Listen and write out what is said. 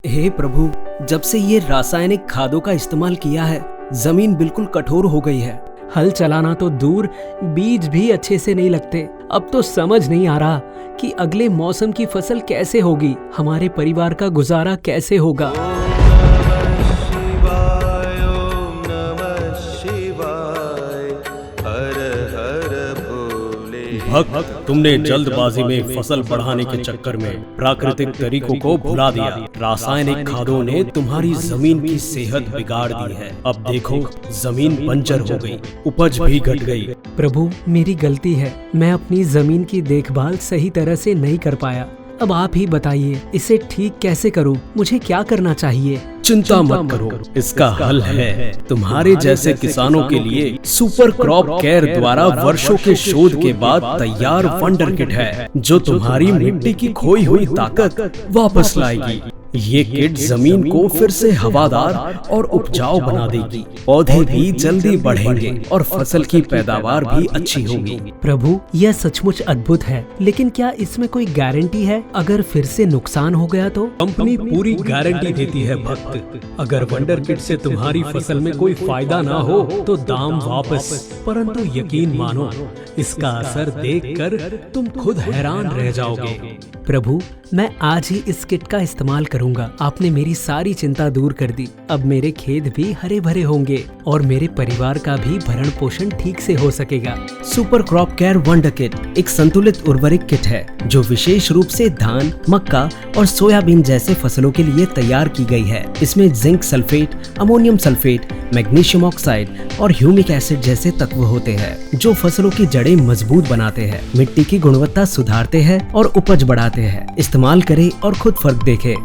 हे प्रभु, जब से ये रासायनिक खादों का इस्तेमाल किया है, जमीन बिल्कुल कठोर हो गई है। हल चलाना तो दूर, बीज भी अच्छे से नहीं लगते। अब तो समझ नहीं आ रहा कि अगले मौसम की फसल कैसे होगी, हमारे परिवार का गुजारा कैसे होगा। भक्त, तुमने जल्दबाजी में फसल बढ़ाने के चक्कर में प्राकृतिक तरीकों को भुला दिया। रासायनिक खादों ने तुम्हारी जमीन की सेहत बिगाड़ दी है। अब देखो, जमीन बंजर हो गई, उपज भी घट गई। प्रभु, मेरी गलती है, मैं अपनी जमीन की देखभाल सही तरह से नहीं कर पाया। अब आप ही बताइए, इसे ठीक कैसे करूं? मुझे क्या करना चाहिए? चिंता मत करो, इसका हल है। तुम्हारे जैसे किसानों के लिए सुपर क्रॉप केयर द्वारा वर्षों के शोध के बाद तैयार वंडर किट है, जो तुम्हारी मिट्टी की खोई हुई ताकत वापस लाएगी। ये किट जमीन को फिर से हवादार और उपजाऊ बना देगी। पौधे भी जल्दी बढ़ेंगे और फसल की पैदावार भी अच्छी होगी। प्रभु, यह सचमुच अद्भुत है, लेकिन क्या इसमें कोई गारंटी है? अगर फिर से नुकसान हो गया तो? कंपनी पूरी गारंटी देती है भक्त। अगर वंडर किट से तुम्हारी फसल में कोई फायदा ना हो तो दाम वापस। परंतु यकीन मानो, इसका असर देखकर तुम खुद हैरान रह जाओगे। प्रभु, मैं आज ही इस किट का इस्तेमाल करूंगा। आपने मेरी सारी चिंता दूर कर दी। अब मेरे खेत भी हरे भरे होंगे और मेरे परिवार का भी भरण पोषण ठीक से हो सकेगा। Super crop care wonder kit एक संतुलित उर्वरक किट है, जो विशेष रूप से धान, मक्का और सोयाबीन जैसे फसलों के लिए तैयार की गई है। इसमें zinc sulphate, ammonium sulphate, magnesium oxide और ह्यूमिक एसिड जैसे तत्व होते हैं, जो फसलों की जड़ें मजबूत बनाते हैं, मिट्टी की गुणवत्ता सुधारते हैं और उपज बढ़ाते हैं। इस्तेमाल करें और खुद फर्क देखें।